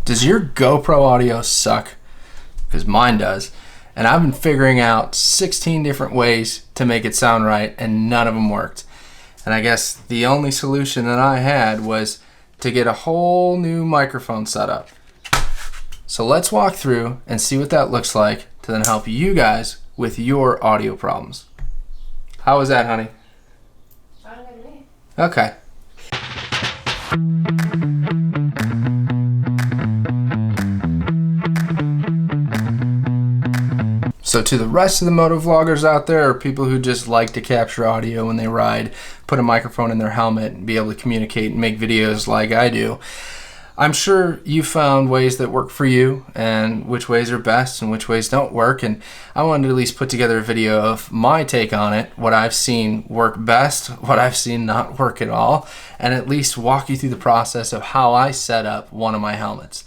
Does your GoPro audio suck? Because mine does. And I've been figuring out 16 different ways to make it sound right, and none of them worked. And I guess the only solution that I had was to get a whole new microphone setup. So let's walk through and see what that looks like to then help you guys with your audio problems. How was that, honey? Sounded good to me. Okay. So to the rest of the motovloggers out there, or people who just like to capture audio when they ride, put a microphone in their helmet and be able to communicate and make videos like I do, I'm sure you found ways that work for you and which ways are best and which ways don't work. And I wanted to at least put together a video of my take on it, what I've seen work best, what I've seen not work at all, and at least walk you through the process of how I set up one of my helmets.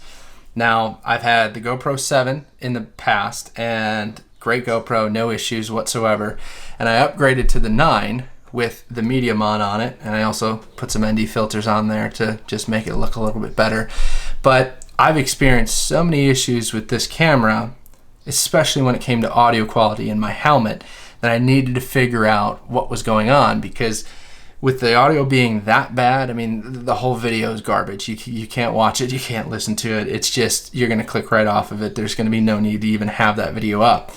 Now, I've had the GoPro 7 in the past, and great GoPro, no issues whatsoever. And I upgraded to the 9 with the Media Mod on it, and I also put some ND filters on there to just make it look a little bit better. But I've experienced so many issues with this camera, especially when it came to audio quality in my helmet, that I needed to figure out what was going on, because with the audio being that bad, I mean, the whole video is garbage. You can't watch it, you can't listen to it. It's just, you're gonna click right off of it. There's gonna be no need to even have that video up.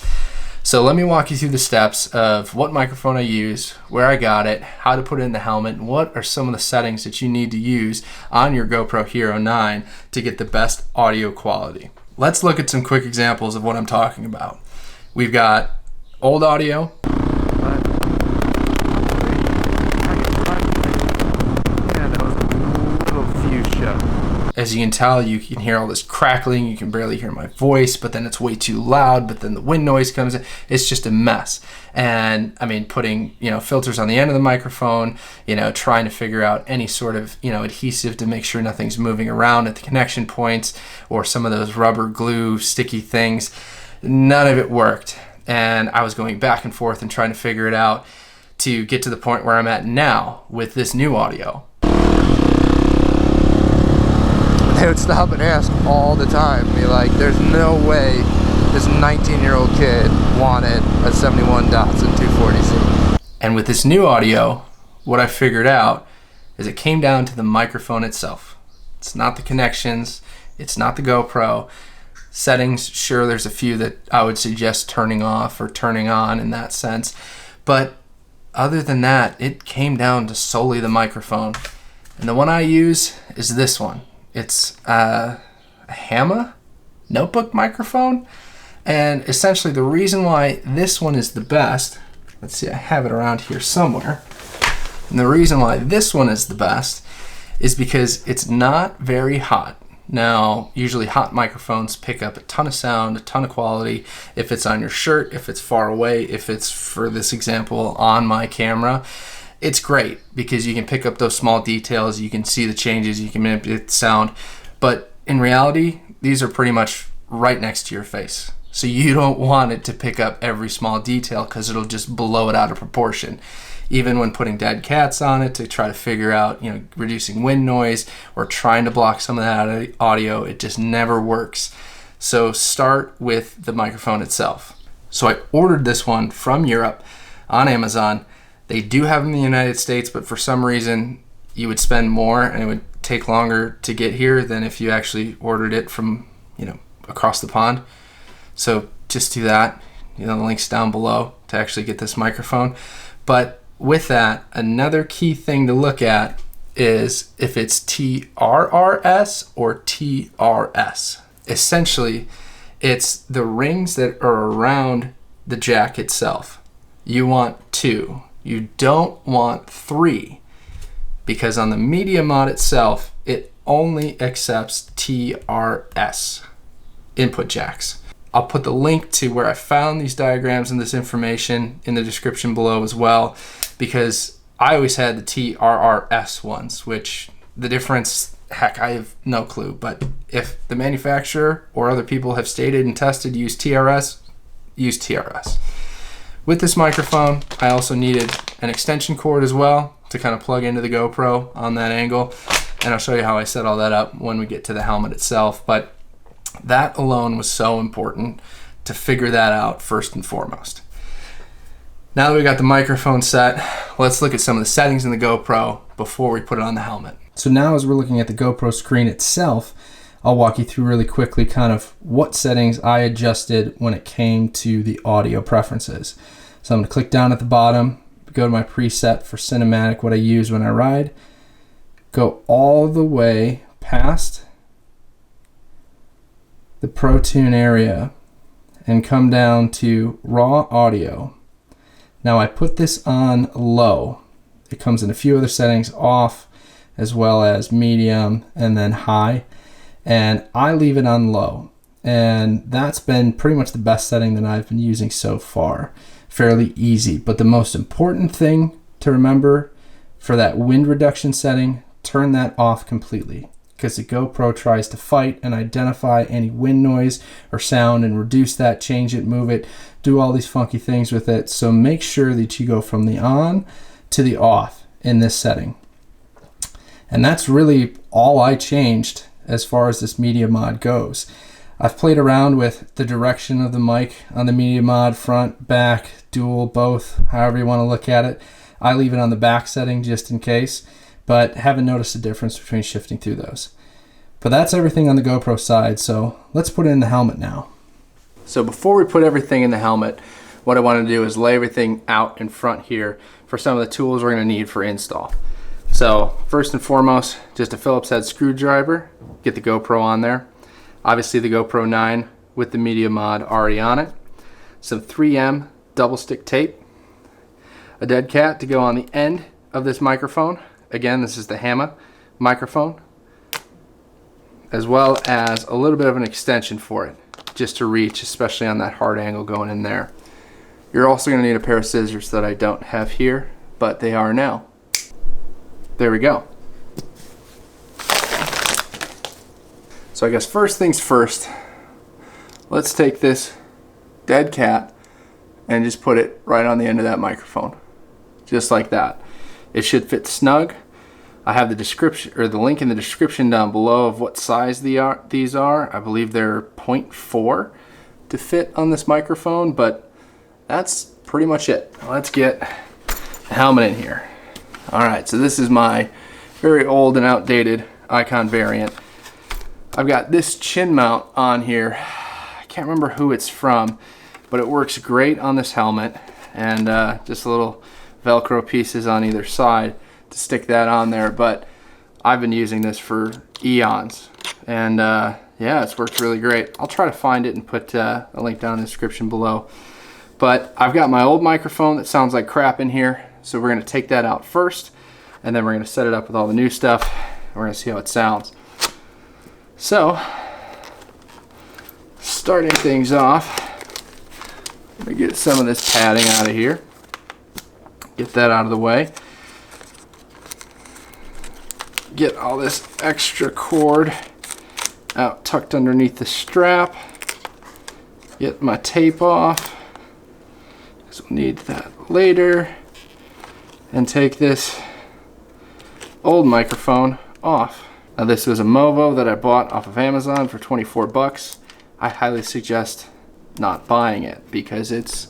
So let me walk you through the steps of what microphone I use, where I got it, how to put it in the helmet, and what are some of the settings that you need to use on your GoPro Hero 9 to get the best audio quality. Let's look at some quick examples of what I'm talking about. We've got old audio. As you can tell, you can hear all this crackling, you can barely hear my voice, but then it's way too loud, but then the wind noise comes in. It's just a mess. And I mean, putting, filters on the end of the microphone, trying to figure out any sort of, adhesive to make sure nothing's moving around at the connection points, or some of those rubber glue sticky things. None of it worked. And I was going back and forth and trying to figure it out to get to the point where I'm at now with this new audio. They would stop and ask all the time, be like, there's no way this 19-year-old kid wanted a 71 Datsun 240Z. And with this new audio, what I figured out is it came down to the microphone itself. It's not the connections, it's not the GoPro. Settings, sure, there's a few that I would suggest turning off or turning on in that sense. But other than that, it came down to solely the microphone. And the one I use is this one. It's a Hammer notebook microphone, and essentially the reason why this one is the best, let's see, I have it around here somewhere, and the reason why this one is the best is because it's not very hot. Now, usually hot microphones pick up a ton of sound, a ton of quality. If it's on your shirt, if it's far away, if it's, for this example, on my camera, it's great because you can pick up those small details, you can see the changes, you can manipulate the sound. But in reality, these are pretty much right next to your face. So you don't want it to pick up every small detail because it'll just blow it out of proportion. Even when putting dead cats on it to try to figure out, reducing wind noise or trying to block some of that audio, it just never works. So start with the microphone itself. So I ordered this one from Europe on Amazon. They do have them in the United States, but for some reason you would spend more and it would take longer to get here than if you actually ordered it from, across the pond. So just do that. The link's down below to actually get this microphone. But with that, another key thing to look at is if it's TRRS or TRS. Essentially, it's the rings that are around the jack itself. You want 2. You don't want 3, because on the Media Mod itself, it only accepts TRS input jacks. I'll put the link to where I found these diagrams and this information in the description below as well, because I always had the TRRS ones, which the difference, heck, I have no clue. But if the manufacturer or other people have stated and tested use TRS, use TRS. With this microphone, I also needed an extension cord as well to kind of plug into the GoPro on that angle. and I'll show you how I set all that up when we get to the helmet itself. But that alone was so important to figure that out first and foremost. Now that we got the microphone set, let's look at some of the settings in the GoPro before we put it on the helmet. So now as we're looking at the GoPro screen itself, I'll walk you through really quickly kind of what settings I adjusted when it came to the audio preferences. So I'm going to click down at the bottom, go to my preset for cinematic, what I use when I ride, go all the way past the Pro Tune area and come down to raw audio. Now I put this on low. It comes in a few other settings, off as well as medium and then high, and I leave it on low, and that's been pretty much the best setting that I've been using so far. Fairly easy, but the most important thing to remember for that wind reduction setting, turn that off completely, because the GoPro tries to fight and identify any wind noise or sound and reduce that, change it, move it, do all these funky things with it. So make sure that you go from the on to the off in this setting. And that's really all I changed as far as this Media Mod goes. I've played around with the direction of the mic on the Media Mod, front, back, dual, both, however you want to look at it. I leave it on the back setting just in case, but haven't noticed a difference between shifting through those. But that's everything on the GoPro side, so let's put it in the helmet now. So before we put everything in the helmet, what I want to do is lay everything out in front here for some of the tools we're going to need for install. So first and foremost, just a Phillips head screwdriver, get the GoPro on there. Obviously the GoPro 9 with the Media Mod already on it. Some 3M double stick tape, a dead cat to go on the end of this microphone. Again, this is the Hamma microphone, as well as a little bit of an extension for it, just to reach, especially on that hard angle going in there. You're also going to need a pair of scissors that I don't have here, but they are now. There we go. So I guess first things first, let's take this dead cat and just put it right on the end of that microphone, just like that. It should fit snug. I have the description, or the link in the description down below of what size these are. I believe they're 0.4 to fit on this microphone, but that's pretty much it. Let's get the helmet in here. All right, so this is my very old and outdated Icon variant. I've got this chin mount on here. I can't remember who it's from, but it works great on this helmet, and just little Velcro pieces on either side to stick that on there. But I've been using this for eons, and yeah, it's worked really great. I'll try to find it and put a link down in the description below. But I've got my old microphone that sounds like crap in here, so we're going to take that out first, and then we're going to set it up with all the new stuff. We're going to see how it sounds. So, starting things off, I'm going to get some of this padding out of here. Get that out of the way. Get all this extra cord out tucked underneath the strap. Get my tape off, because we'll need that later. And take this old microphone off. Now this was a Movo that I bought off of Amazon for 24 bucks. I highly suggest not buying it because it's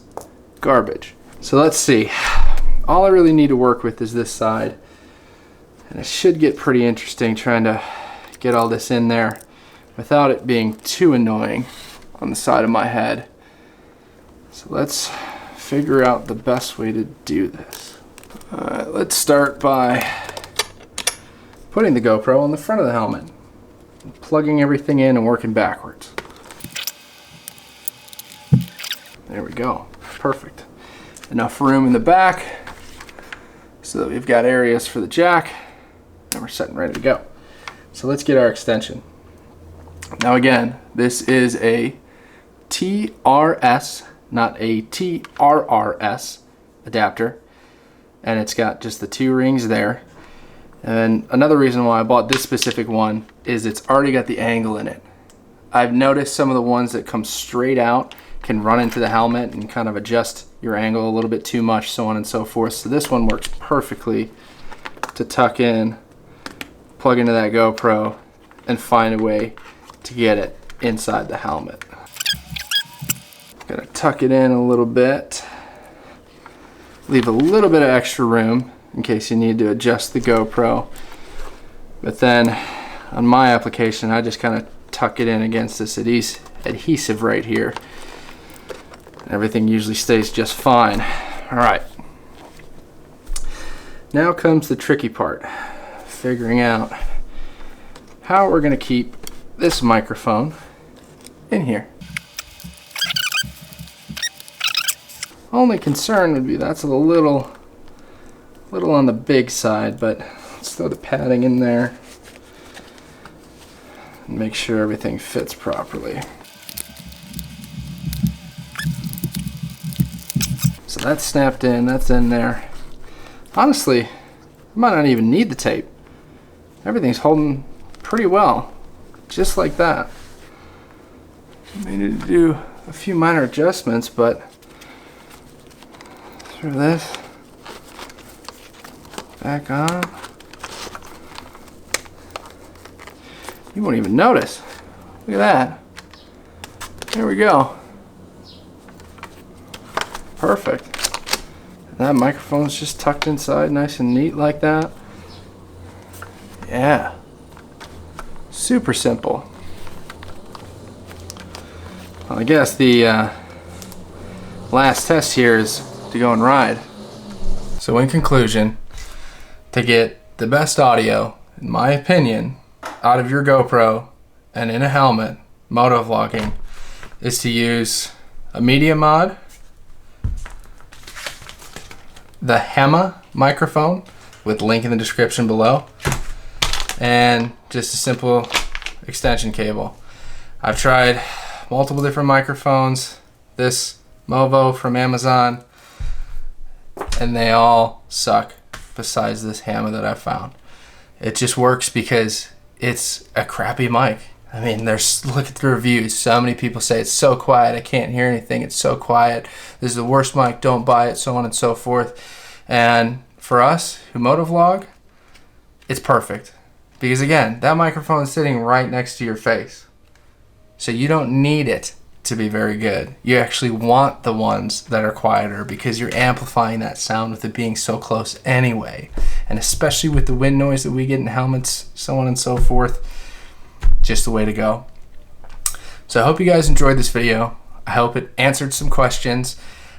garbage. So let's see. All I really need to work with is this side. And it should get pretty interesting trying to get all this in there without it being too annoying on the side of my head. So let's figure out the best way to do this. Alright, let's start by putting the GoPro on the front of the helmet, plugging everything in and working backwards. There we go. Perfect. Enough room in the back so that we've got areas for the jack, and we're set and ready to go. So let's get our extension. Now again, this is a TRS, not a TRRS adapter, and it's got just the 2 rings there. And another reason why I bought this specific one is it's already got the angle in it. I've noticed some of the ones that come straight out can run into the helmet and kind of adjust your angle a little bit too much, so on and so forth. So this one works perfectly to tuck in plug into that GoPro and find a way to get it inside the helmet. Gonna tuck it in a little bit. Leave a little bit of extra room in case you need to adjust the GoPro. But then on my application, I just kind of tuck it in against this adhesive right here. Everything usually stays just fine. All right. Now comes the tricky part, figuring out how we're gonna keep this microphone in here. Only concern would be that's a little on the big side, but let's throw the padding in there and make sure everything fits properly. So that's snapped in, that's in there. Honestly, I might not even need the tape. Everything's holding pretty well, just like that. May need to do a few minor adjustments, but through this, back on. You won't even notice. Look at that. There we go. Perfect. And that microphone's just tucked inside nice and neat like that. Yeah. Super simple. Well, I guess the last test here is to go and ride. So in conclusion, to get the best audio, in my opinion, out of your GoPro and in a helmet, motovlogging, is to use a Media Mod, the HEMA microphone with link in the description below, and just a simple extension cable. I've tried multiple different microphones, this Movo from Amazon, and they all suck besides this HEMA that I found. It just works because it's a crappy mic. I mean, look at the reviews. So many people say it's so quiet, I can't hear anything, it's so quiet, this is the worst mic, don't buy it, so on and so forth. And for us who motovlog, it's perfect. Because again, that microphone is sitting right next to your face. So you don't need it to be very good. You actually want the ones that are quieter because you're amplifying that sound with it being so close anyway. And especially with the wind noise that we get in helmets, so on and so forth, just the way to go. So I hope you guys enjoyed this video. I hope it answered some questions.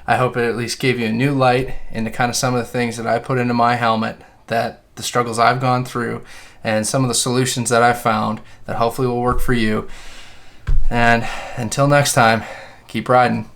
I hope it at least gave you a new light into kind of some of the things that I put into my helmet, that the struggles I've gone through, and some of the solutions that I found that hopefully will work for you. And until next time, keep riding.